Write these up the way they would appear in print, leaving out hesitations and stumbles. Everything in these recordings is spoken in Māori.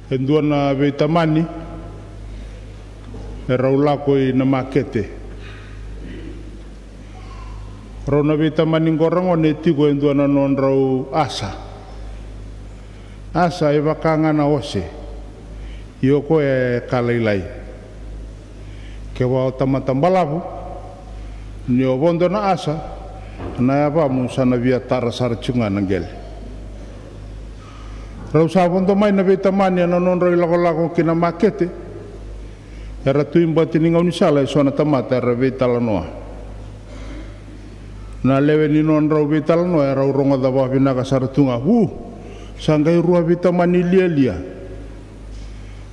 Endua na veitamani e raulako I na makete. Rau na veitamani ngorango ne tiko endua na non rau asa. Asa e wakanga na ose. Ioko e kalailai. Ke wao tamatambalavu. Ni o vondo na asa. Na ya vamu sana via tara sarachunga nangele. Rau sa vondo mai na veitamani na non rau lako kina makete. Era tuimba tininga unisala sona tamata era veitala noa. Na lewe ni non rau veitala noa era uronga da wawina ka saratunga. Sanggai rua veitamani lia.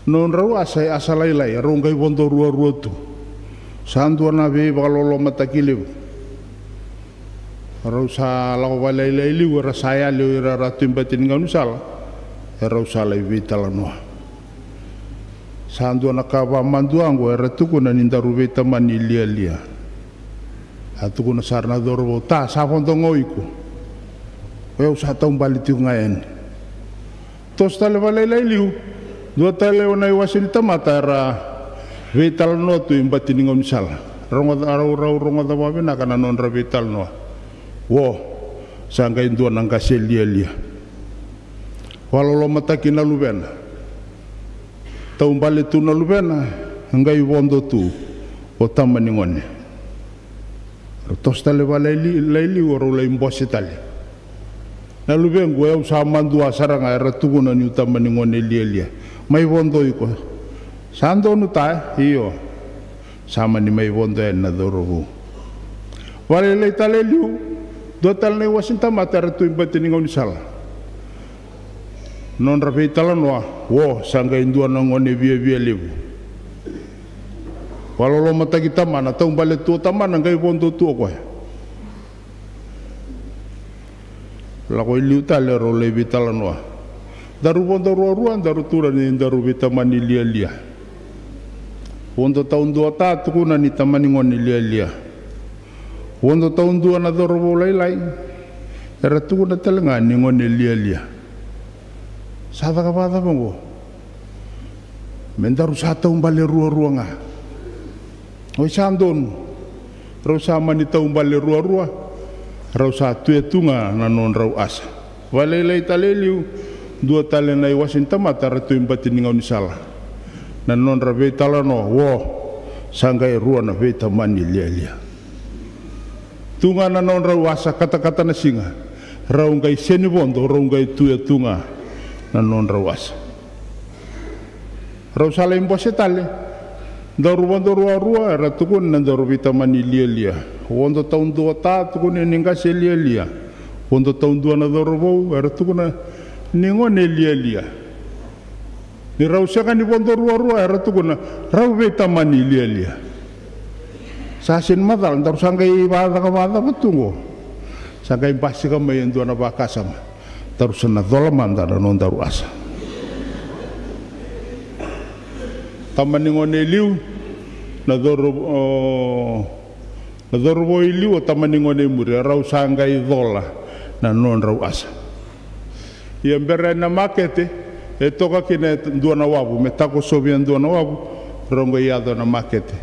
Non rau asai asalailai rongai vondo rua tu. Sandua na vei bakalolo matakiliu. Rau sa lako walailai liu era saya liu era tuimba tininga unisala. Era usala vitala noa. Sandu na kawa manduango era tuku na nindaru veitamani lia. Atuku na sarna dorobo ta sa fondongo iku. Eu sa taumbali tiu ngaen. Tos tale valai liu. Dua tale ona iwasin tamata era veitala noa tu imbatiningo misala. Ronga da wawina kana non ra veitala noa. Wo sanga indua nangkase lia. Walolo mataki na luvena. Taumbali tu na luvena. Ngai wondo tu. O tamani ngone. Tos tale walai oro lai mbosi tali. Na luven gue usaha mandua saranga era tukuna ni utamani ngone lia. Mai wondo iko. Sando nuta iyo. Sama ni mai wondo na dorobu. Walai tale liu. Dua tale wasinta mata era tu imbati ngoni salah. Non rapeitala noa, wo sangga indua nangone via lebu. Walolo mata kita mana tau bale tu tamana ngai wondo tu ko. La ko liu tale ro le vitala noa. Daru wondo ruan daru tura ni daru vitamani lia. Wondo taun dua ta tu kuna ni tamani ngone lia. Wondo taun dua na doro lai. Era tu kuna telenga ni ngone lia. Sada kapata pongo. Mendaru sata umbale rua nga. Oi sandon. Rau sama ni ta umbale rua. Rau sa tuetunga na non rau asa. Walei taleliu. Dua tale na iwasin tamata ratu imbati ninga unisala. Na non ra veitala no. Wo. Sanggai rua na veitamani lia. Tunga na non rau asa kata-kata na singa. Rau ngai seni wondo. Rau ngai tuetunga. Na non rawas. Rau salai mbose tale. Daru wondo rua era tukun na daru vitamani lia. Wondo taun dua ta tukun ningase lia. Wondo taun dua na daru wau era tukun na ningone lia. Ni rau saka ni wondo rua era tukun na rau vitamani lia. Sasin madal daru sanggai wada betungo. Sanggai basi kama yang dua na bakasam. Terus na dolaman dana non daru asa. Tamani ngone liu na doro boi liu tamani ngone muri rau sanggai dola na non rau asa. Ia mbere na makete e toka kine dua na wabu me tako sobian dua na wabu rongo iado na makete.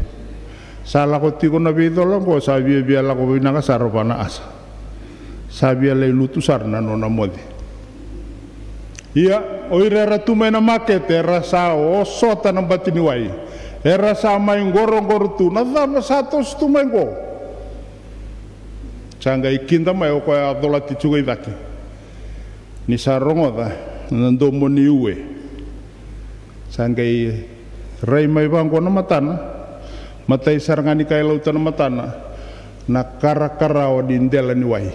Sala ko tiko na bidola ko sa bia la ko bina ka saropa na asa. Sabia le lutusar na non amodi. Ia, oire ratu mai na makete, rasa osota na batini wai. Rasa mai ngoro tu, na dama satos tu mai ngo. Sangga ikinda mai o koe adola tichuga idaki. Ni sarongo da, nandomo ni ue. Sangga rei mai bangko na matana, matai sarangani kai lautan na matana, na kara-kara o di indela ni wai.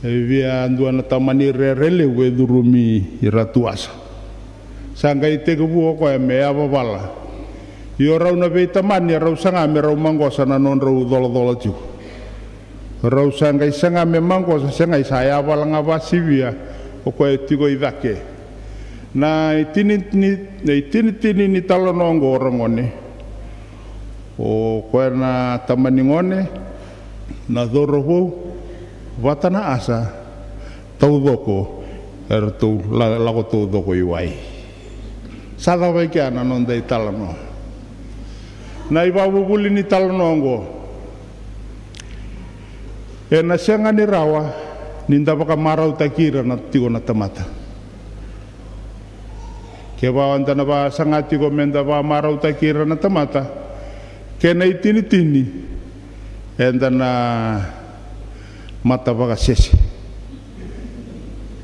Via andua na tamani rele we durumi iratu asa. Sangga ite kebuo ko me ababala. Yo rau na veitamani rau sanga me rau manggosa na non rau dola ju. Rau sangga sanga me manggosa sanga saya abala ngabasi via o ko etiko idake. Na itini ni talonongo orangone. O ko na tamani ngone na dorobo watana asa tau doko tu lago tu doko iwai sada vai kia na non dai talano na iwa bubuli ni talano ngo e na senga ni rawa ninda baka marau takira na tigo na tamata ke ba anda na ba sangati ko menda ba marau takira na tamata ke na itini tini enda na mata baka sesi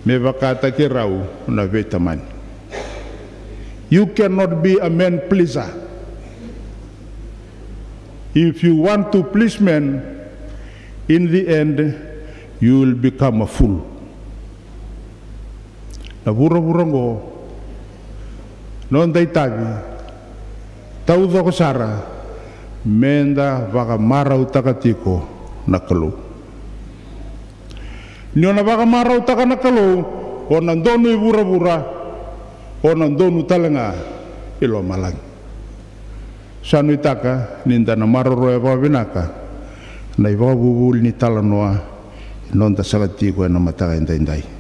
me baka takirau na vetaman. You cannot be a man pleaser. If you want to please men, in the end you will become a fool. Na bura-bura ngo non dai tabi tau do sara menda baka marau takatiko na kalu. Niona baka marau taka na kalu o nandonu bura-bura o nandonu talanga ilo malang. Sanu itaka ninda na maroro e babinaka na iba bubul ni talanoa non ta salati ko na mataka indai.